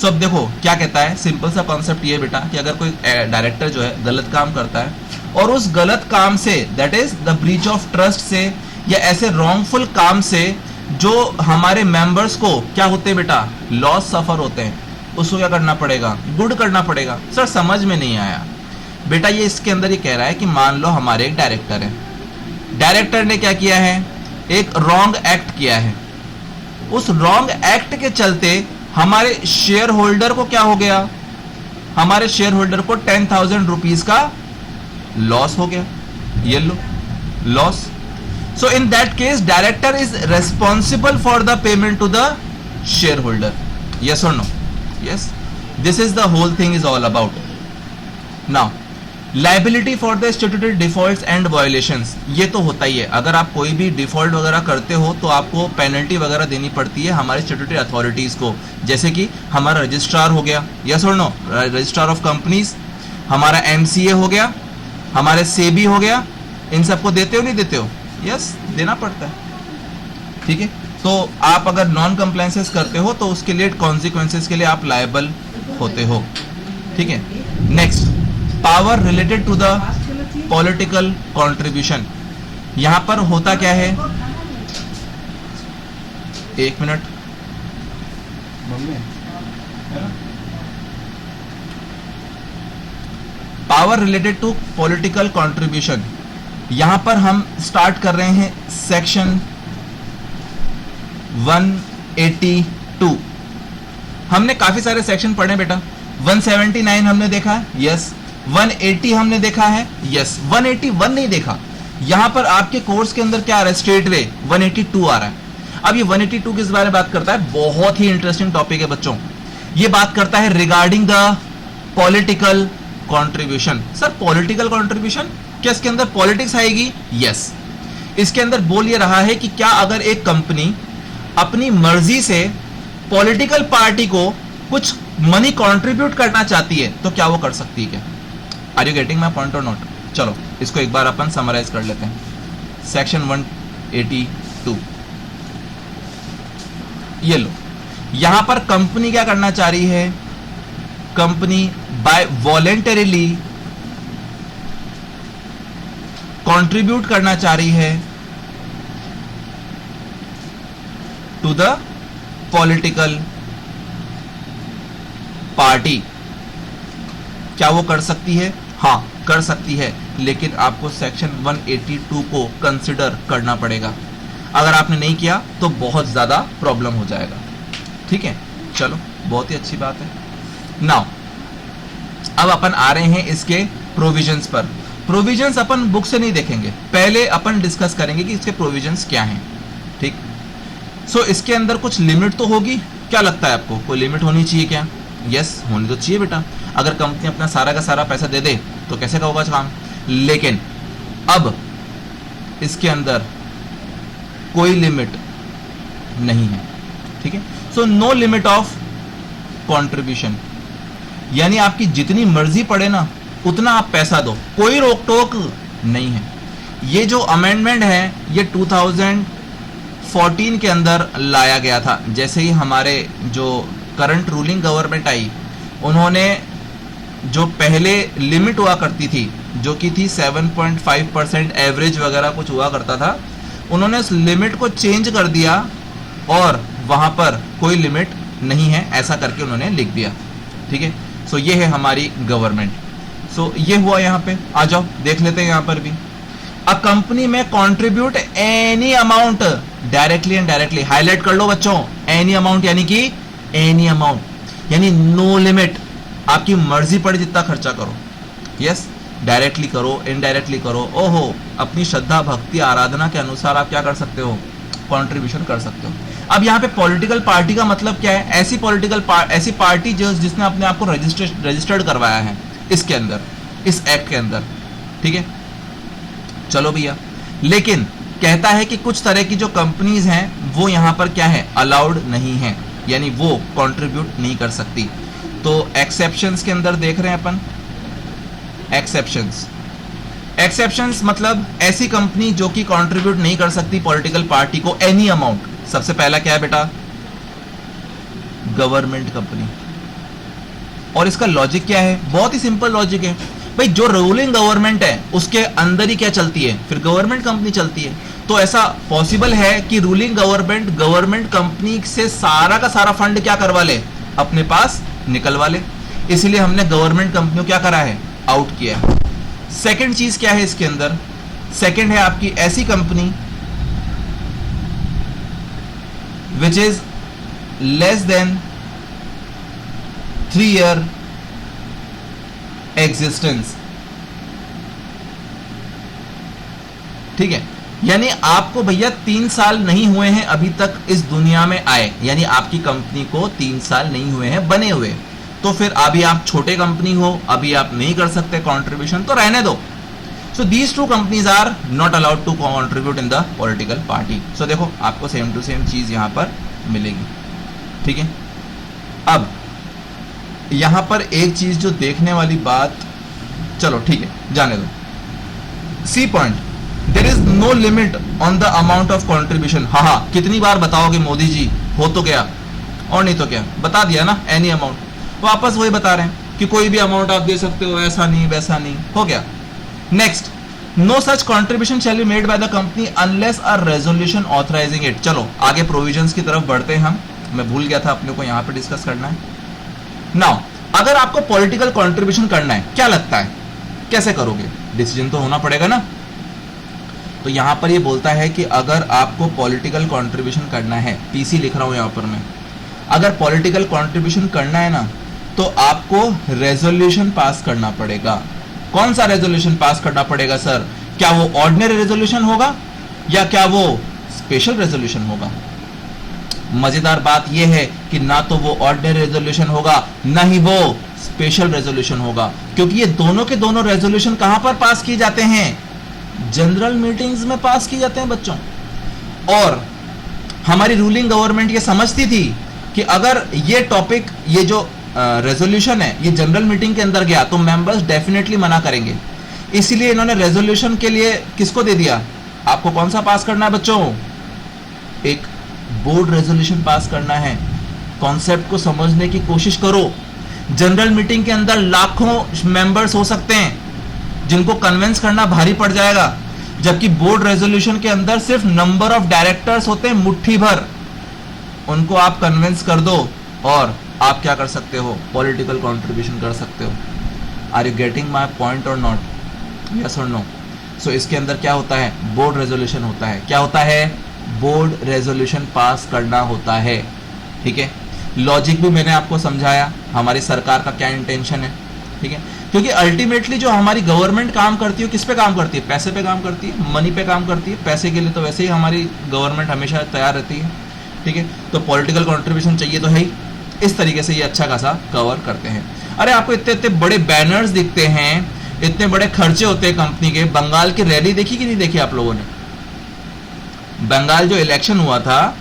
सो अब देखो क्या कहता है, सिंपल सा कॉन्सेप्ट ये बेटा कि अगर कोई डायरेक्टर जो है गलत काम करता है और उस गलत काम से, that is the breach of trust से या ऐसे रॉन्गफुल काम से जो हमारे मेंबर्स को क्या होते हैं बेटा? लॉस सफर होते हैं, उसको क्या करना पड़ेगा? गुड करना पड़ेगा। सर समझ में नहीं आया बेटा, ये इसके अंदर ये कह रहा है कि मान लो हमारे एक डायरेक्टर है, डायरेक्टर ने क्या किया है? एक रॉन्ग एक्ट किया है, उस रॉन्ग एक्ट के चलते हमारे शेयर होल्डर को क्या हो गया? हमारे शेयर होल्डर को 10,000 रुपीज का लॉस हो गया, ये लो loss. So in that case director is responsible for the payment to the share holder, yes और no? Yes, this is the whole thing is all about. Now liability for the statutory defaults and violations, ये तो होता ही है, अगर आप कोई भी default वगैरह करते हो तो आपको पेनल्टी वगैरह देनी पड़ती है हमारे स्टैट्यूटरी अथॉरिटीज को, जैसे कि हमारा रजिस्ट्रार हो गया, यस और नो? रजिस्ट्रार ऑफ कंपनीज, हमारा एमसीए हो गया, हमारे सेबी हो गया, इन सबको देते हो नहीं देते हो? यस, देना पड़ता है। ठीक है, तो आप अगर नॉन कंप्लायंसेस करते हो तो उसके लिए कॉन्सिक्वेंसेस के लिए आप लायबल होते हो। ठीक है। Next, power related to the political contribution, यहां पर होता क्या है, एक minute, power related to political contribution, यहां पर हम स्टार्ट कर रहे हैं सेक्शन 182। हमने काफी सारे सेक्शन पढ़े बेटा। 179 हमने देखा है, यस। 180 हमने देखा है, यस। 181 नहीं देखा। यहां पर आपके कोर्स के अंदर क्या आ रहा है, स्ट्रेट वे 182 आ रहा है। अब ये 182 किस बारे में बात करता है, बहुत ही इंटरेस्टिंग टॉपिक है बच्चों। ये बात करता है regarding the political contribution. Sir political contribution, क्या इसके अंदर पॉलिटिक्स आएगी, यस। इसके अंदर बोल ये रहा है कि क्या अगर एक कंपनी अपनी मर्जी से पॉलिटिकल पार्टी को कुछ मनी कंट्रीब्यूट करना चाहती है तो क्या वो कर सकती है क्या? Are you getting my point or not? चलो इसको एक बार अपन समराइज कर लेते हैं। सेक्शन 182, ये लो, यहां पर कंपनी क्या करना चाह रही है, कंपनी बाय वॉलेंटरीली कंट्रीब्यूट करना चाह रही है टू द पॉलिटिकल पार्टी। क्या वो कर सकती है? हां कर सकती है, लेकिन आपको सेक्शन 182 को कंसिडर करना पड़ेगा। अगर आपने नहीं किया तो बहुत ज्यादा प्रॉब्लम हो जाएगा। ठीक है, चलो बहुत ही अच्छी बात है। नाउ अब अपन आ रहे हैं इसके प्रोविजंस पर। प्रोविजंस अपन बुक से नहीं देखेंगे, पहले अपन डिस्कस करेंगे कि इसके प्रोविजंस क्या हैं। ठीक, सो इसके अंदर कुछ लिमिट तो होगी। क्या लगता है आपको, कोई लिमिट होनी चाहिए क्या? यस, होनी तो चाहिए बेटा। अगर कंपनी अपना सारा का सारा पैसा दे दे तो कैसे का होगा काम। लेकिन अब इसके अंदर कोई लिमिट नहीं है। ठीक है, so no limit of contribution, यानी आपकी जितनी मर्जी पड़े ना उतना आप पैसा दो, कोई रोक टोक नहीं है। ये जो अमेंडमेंट है ये 2014 के अंदर लाया गया था। जैसे ही हमारे जो करंट रूलिंग गवर्नमेंट आई, उन्होंने जो पहले लिमिट हुआ करती थी जो कि थी 7.5% एवरेज वगैरह कुछ हुआ करता था, उन्होंने उस लिमिट को चेंज कर दिया और वहां पर कोई लिमिट नहीं है ऐसा करके उन्होंने लिख दिया। ठीक है, सो ये है हमारी गवर्नमेंट। सो ये हुआ, यहाँ पे आ जाओ देख लेते हैं। यहाँ पर भी अ कंपनी में contribute any amount directly and directly, highlight कर लो बच्चों, एनी अमाउंट यानी कि एनी अमाउंट, यानी नो लिमिट, आपकी मर्जी पड़े जितना खर्चा करो। यस, डायरेक्टली करो, इनडायरेक्टली करो, ओहो, अपनी श्रद्धा भक्ति आराधना के अनुसार आप क्या कर सकते हो, कंट्रीब्यूशन कर सकते हो। अब यहाँ पे पॉलिटिकल पार्टी का मतलब क्या है, ऐसी पार्टी जिसने अपने आप को रजिस्टर्ड करवाया है इसके अंदर, इस एक्ट के अंदर। ठीक है, चलो भैया, लेकिन कहता है कि कुछ तरह की जो कंपनीज हैं वो यहाँ पर क्या है, अलाउड नहीं है, यानी वो कंट्रीब्यूट नहीं कर सकती। तो एक्सेप्शंस के अंदर देख रहे हैं अपन, एक्सेप्शंस मतलब ऐसी कंपनी जो कि कंट्रीब्यूट नहीं कर सकती पॉलिटिकल पार्टी को एनी अमाउंट। सबसे पहला क्या है बेटा, गवर्नमेंट कंपनी। और इसका लॉजिक क्या है, बहुत ही सिंपल लॉजिक है भाई, जो रूलिंग गवर्नमेंट है उसके अंदर ही क्या चलती है, फिर गवर्नमेंट कंपनी चलती है। तो ऐसा पॉसिबल है कि रूलिंग गवर्नमेंट कंपनी से सारा का सारा फंड क्या करवा ले, अपने पास निकलवा ले। इसलिए हमने गवर्नमेंट कंपनियों क्या करा है, आउट किया है। सेकंड चीज क्या है इसके अंदर, सेकंड है आपकी ऐसी company which is less than 3 year existence. ठीक है, यानी आपको भैया 3 साल नहीं हुए हैं अभी तक इस दुनिया में आए, यानी आपकी कंपनी को 3 साल नहीं हुए हैं बने हुए, तो फिर अभी आप छोटे कंपनी हो, अभी आप नहीं कर सकते कंट्रीब्यूशन, तो रहने दो। So these 2 companies are not allowed to contribute in the political party. So देखो आपको सेम टू सेम चीज यहां पर मिलेगी। ठीक है, अब यहां पर एक चीज जो देखने वाली बात, चलो ठीक है जाने दो। C point, there is no limit on the amount of contribution. हाँ, कितनी बार बताओगे मोदी जी, हो तो गया और नहीं तो क्या, बता दिया ना, एनी अमाउंट। वापस वही बता रहे हैं कि कोई भी अमाउंट आप दे सकते हो, ऐसा नहीं वैसा नहीं, हो गया। Next, no such contribution shall be made by the company unless a resolution authorising it. चलो आगे प्रोविजंस की तरफ बढ़ते हैं हम, मैं भूल गया था अपने को यहां पे डिस्कस करना है। नाउ अगर आपको पॉलिटिकल कॉन्ट्रीब्यूशन करना है, क्या लगता है कैसे करोगे? डिसीजन तो होना पड़ेगा ना। तो यहां पर ये बोलता है कि अगर आपको पॉलिटिकल कंट्रीब्यूशन करना है, पीसी लिख रहा हूं यहां पर मैं, अगर पॉलिटिकल कंट्रीब्यूशन करना है ना तो आपको रेजोल्यूशन पास करना पड़ेगा। कौन सा रेजोल्यूशन पास करना पड़ेगा सर? क्या वो ऑर्डिनरी रेजोल्यूशन होगा या क्या वो स्पेशल रेजोल्यूशन होगा? मजेदार बात यह है कि ना तो वो ऑर्डिनरी रेजोल्यूशन होगा ना ही वो स्पेशल रेजोल्यूशन होगा, क्योंकि ये दोनों के दोनों रेजोल्यूशन कहां पर पास किए जाते हैं? जनरल मीटिंग्स में पास किए जाते हैं बच्चों। और हमारी रूलिंग गवर्नमेंट ये समझती थी कि अगर ये टॉपिक, ये जो रेजोल्यूशन है, ये जनरल मीटिंग के अंदर गया तो मेंबर्स डेफिनेटली मना करेंगे, इसलिए इन्होंने रेजोल्यूशन के लिए किसको दे दिया? आपको कौन सा पास करना है बच्चों? एक बोर्ड रेजोल्यूशन पास करना है। कॉन्सेप्ट को समझने की कोशिश करो। जनरल मीटिंग के अंदर लाखों मेंबर्स हो सकते हैं जिनको कन्विंस करना भारी पड़ जाएगा, जबकि बोर्ड रेजोल्यूशन के अंदर सिर्फ नंबर ऑफ डायरेक्टर्स होते हैं मुट्ठी भर, उनको आप कन्विंस कर दो और आप क्या कर सकते हो? पॉलिटिकल कंट्रीब्यूशन कर सकते हो। Are you getting my point or not? Yes और नो? सो इसके अंदर क्या होता है? बोर्ड रेजोल्यूशन होता है। क्या होता है? बोर्ड रेजोल्यूशन पास करना होता है। ठीक है, लॉजिक भी मैंने आपको समझाया, हमारी सरकार का क्या इंटेंशन है। ठीक है, क्योंकि अल्टीमेटली जो हमारी गवर्नमेंट काम करती है, किस पे काम करती है? पैसे पे काम करती है, मनी पे काम करती है। पैसे के लिए तो वैसे ही हमारी गवर्नमेंट हमेशा तैयार रहती है। ठीक है, तो पॉलिटिकल कंट्रीब्यूशन चाहिए तो है ही। इस तरीके से ये अच्छा खासा कवर करते हैं। अरे आपको इतने इतने बड़े बैनर्स दिखते हैं, इतने बड़े खर्चे होते हैं कंपनी के। बंगाल की रैली देखी कि नहीं देखी आप लोगों ने? बंगाल जो इलेक्शन हुआ था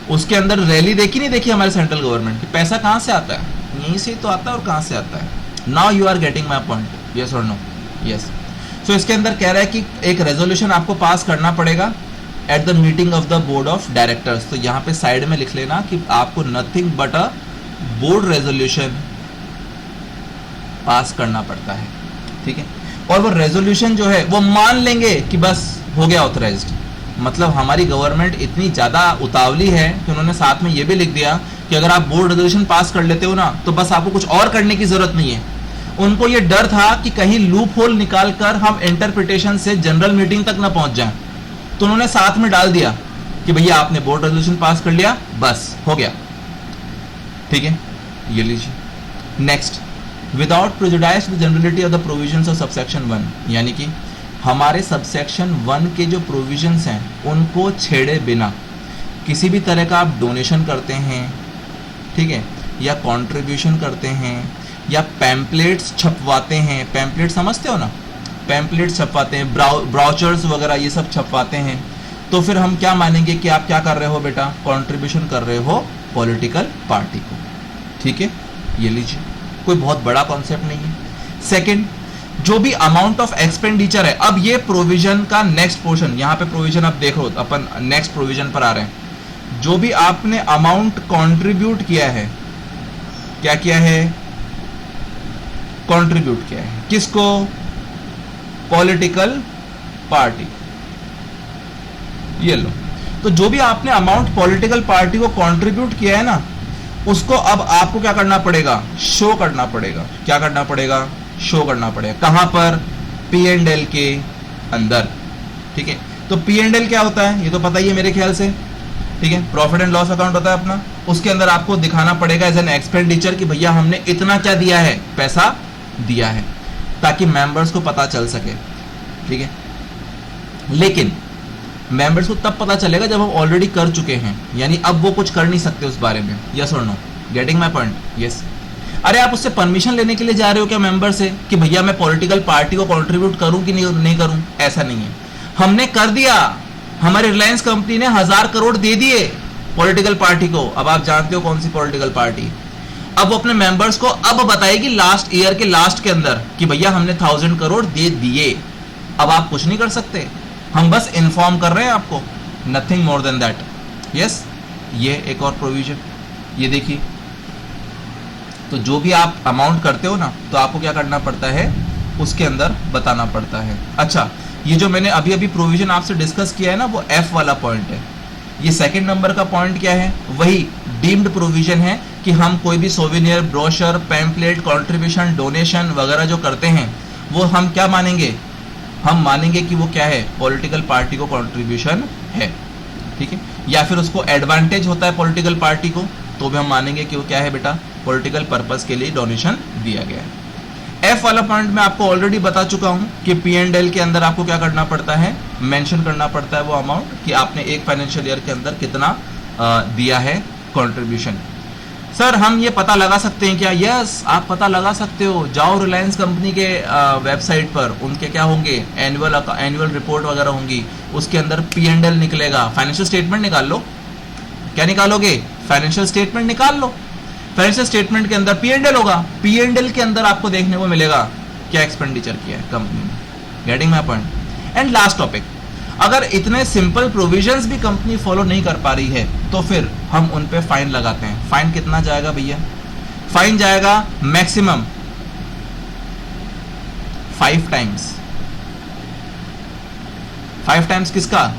उसके अंदर रैली देखी नहीं देखी हमारे सेंट्रल गवर्नमेंट की? पैसा कहां से आता है? यहीं से तो आता है। और कहां से आता है? Now you are getting my point, yes और नो? यस। सो इसके अंदर कह रहा है कि एक रेजोल्यूशन आपको पास करना पड़ेगा at the meeting of the board of directors. तो यहां पे साइड में लिख लेना कि आपको nothing but a board resolution pass करना पड़ता है। ठीक है, और वो रेजोल्यूशन जो है वो मान लेंगे कि बस हो गया ऑथराइज्ड। मतलब हमारी गवर्नमेंट इतनी ज्यादा उतावली है कि उन्होंने साथ में ये भी लिख दिया कि अगर आप बोर्ड रेजोल्यूशन पास कर लेते हो ना तो बस आपको कुछ और करने की जरूरत नहीं है। उनको ये डर था कि कहीं लूप होल निकाल कर हम इंटरप्रिटेशन से जनरल मीटिंग तक ना पहुंच जाएं, तो उन्होंने साथ में डाल दिया कि भैया आपने बोर्ड रेजोल्यूशन पास कर लिया, बस हो गया। ठीक है, ये लीजिए। Next, without prejudice the generality of the provisions of subsection 1, यानी कि हमारे सबसेक्शन 1 के जो प्रोविजंस हैं उनको छेड़े बिना किसी भी तरह का आप डोनेशन करते हैं, ठीक है, या कंट्रीब्यूशन करते हैं या पैम्पलेट्स छपवाते हैं। पैम्पलेट समझते हो ना? पैम्पलेट्स छपवाते हैं, ब्राउचर्स वगैरह ये सब छपवाते हैं, तो फिर हम क्या मानेंगे कि आप क्या कर रहे हो बेटा? कंट्रीब्यूशन कर रहे हो पॉलिटिकल पार्टी को। ठीक है, ये लीजिए, कोई बहुत बड़ा कॉन्सेप्ट नहीं है। सेकंड, जो भी अमाउंट ऑफ एक्सपेंडिचर है, अब ये प्रोविजन का नेक्स्ट पोर्शन, यहां पे प्रोविजन आप देखो, अपन नेक्स्ट प्रोविजन पर आ रहे हैं। जो भी आपने अमाउंट कंट्रीब्यूट किया है, क्या किया है? कंट्रीब्यूट किया है। किसको? Political party. ये लो, तो जो भी आपने अमाउंट पॉलिटिकल पार्टी को कंट्रीब्यूट किया है ना, उसको अब आपको क्या करना पड़ेगा? शो करना पड़ेगा। क्या करना पड़ेगा? शो करना पड़ेगा। कहां पर? P&L के अंदर। ठीक है, तो P&L क्या होता है ये तो पता ही है मेरे ख्याल से। ठीक है, प्रॉफिट एंड लॉस अकाउंट होता है अपना, उसके अंदर आपको दिखाना पड़ेगा एज एन एक्सपेंडिचर कि भैया हमने इतना क्या दिया है, पैसा दिया है, ताकि मेंबर्स को पता चल सके। ठीक है, लेकिन मेंबर्स को तब पता चलेगा जब हम ऑलरेडी कर चुके हैं, यानी अब वो कुछ कर नहीं सकते उस बारे में। यस और no? Getting my point? Yes. अरे आप उससे परमिशन लेने के लिए जा रहे हो क्या मेंबर से कि भैया मैं पॉलिटिकल पार्टी को कंट्रीब्यूट करूं कि नहीं करूं? ऐसा नहीं है, हमने कर दिया। हमारी रिलायंस कंपनी ने 1000 करोड़ दे दिए पॉलिटिकल पार्टी को। अब आप जानते हो कौन सी पॉलिटिकल पार्टी। अब वो अपने मेंबर्स को अब बताएगी लास्ट ईयर के लास्ट के अंदर कि भैया हमने 1000 करोड़ दे दिए। अब आप कुछ नहीं कर सकते, हम बस इन्फॉर्म कर रहे हैं आपको, nothing more than that. Yes, ये एक और प्रोविजन, ये देखिए। तो जो भी आप अमाउंट करते हो ना, तो आपको क्या करना पड़ता है? उसके अंदर बताना पड़ता है। अच्छा, ये जो मैंने अभी अभी प्रोविजन आपसे डिस्कस किया है ना, वो एफ वाला पॉइंट है। ये सेकंड नंबर का पॉइंट क्या है, वही डीम्ड प्रोविजन है कि हम कोई भी souvenir, brochure, pamphlet, contribution, donation वगैरह जो करते हैं वो हम क्या मानेंगे, हम मानेंगे कि वो क्या है, पॉलिटिकल पार्टी को कंट्रीब्यूशन है, ठीक है। या फिर उसको एडवांटेज होता है पॉलिटिकल पार्टी को, तो भी हम मानेंगे कि वो क्या है बेटा, पॉलिटिकल पर्पस के लिए डोनेशन दिया गया है। एफ वाला पॉइंट मैं आपको ऑलरेडी बता चुका हूं कि P&L के अंदर आपको क्या करना पड़ता है, मेंशन करना पड़ता है वो अमाउंट कि आपने एक फाइनेंशियल ईयर के अंदर कितना दिया है कंट्रीब्यूशन। सर हम ये पता लगा सकते हैं क्या? यस, आप पता लगा सकते हो। जाओ रिलायंस कंपनी के वेबसाइट पर, उनके क्या होंगे, एनुअल रिपोर्ट वगैरह होंगी, उसके अंदर P&L निकलेगा। फाइनेंशियल स्टेटमेंट निकाल लो। क्या निकालोगे? फाइनेंशियल स्टेटमेंट निकाल लो। फाइनेंशियल स्टेटमेंट के अंदर P&L होगा। P&L के अंदर आपको देखने को मिलेगा क्या एक्सपेंडिचर किया है कंपनी ने। Getting my point? And last topic, अगर इतने सिंपल प्रोविजंस भी कंपनी फॉलो नहीं कर पा रही है तो फिर हम उन पे फाइन लगाते हैं। फाइन कितना जाएगा भैया? फाइन जाएगा मैक्सिमम 5 टाइम्स। 5 टाइम्स किसका?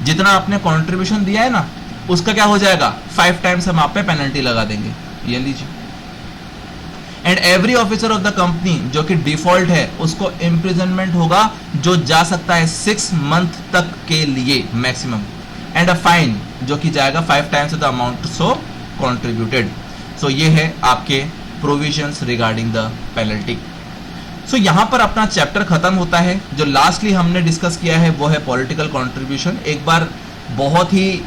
जितना आपने कंट्रीब्यूशन दिया है ना, उसका क्या हो जाएगा, 5 टाइम्स हम आप पे पेनल्टी लगा देंगे। ये लीजिए। And every officer of the company जो कि डिफॉल्ट है, उसको इम्प्रिजनमेंट होगा जो जा सकता है 6 मंथ तक के लिए मैक्सिमम, एंड अ फाइन जो कि जाएगा 5 times the amount so contributed. So ये है आपके provisions regarding the penalty. So यहां पर अपना चैप्टर खत्म होता है। जो लास्टली हमने डिस्कस किया है वो है पॉलिटिकल कंट्रीब्यूशन। एक बार बहुत ही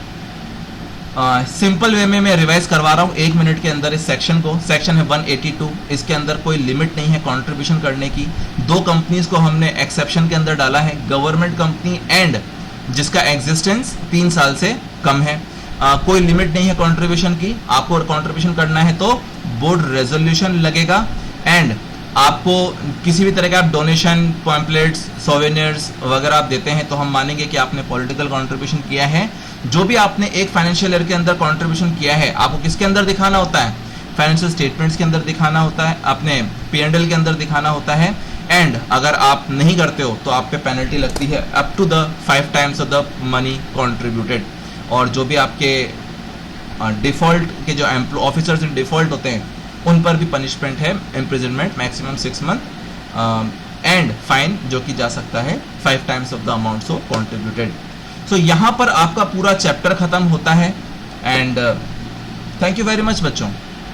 सिंपल वे में मैं रिवाइज करवा रहा हूं 1 मिनट के अंदर इस सेक्शन को। सेक्शन है 182। इसके अंदर कोई लिमिट नहीं है कंट्रीब्यूशन करने की। 2 कंपनीज को हमने एक्सेप्शन के अंदर डाला है, गवर्नमेंट कंपनी एंड जिसका एग्जिस्टेंस 3 साल से कम है। कोई लिमिट नहीं है कंट्रीब्यूशन की। आपको कंट्रीब्यूशन करना है तो बोर्ड रेजोल्यूशन लगेगा, एंड आपको किसी भी तरह के आप डोनेशन, पैम्पलेट्स, सोवेनियर्स वगैरह आप देते हैं तो हम मानेंगे कि आपने पॉलिटिकल कंट्रीब्यूशन किया है। जो भी आपने एक फाइनेंशियल ईयर के अंदर कंट्रीब्यूशन किया है, आपको किसके अंदर दिखाना होता है, फाइनेंशियल स्टेटमेंट्स के अंदर दिखाना होता है, अपने P&L के अंदर दिखाना होता है। एंड अगर आप नहीं करते हो तो आप पे पेनल्टी लगती है up to the 5 times of the money contributed. और जो भी आपके डिफॉल्ट के जो ऑफिसर्स डिफॉल्ट होते हैं उन पर भी पनिशमेंट है, imprisonment maximum 6 month, and fine जो कि जा सकता है 5 times of the amount so contributed. So यहाँ पर आपका पूरा चैप्टर खत्म होता है। And thank you very much बच्चों।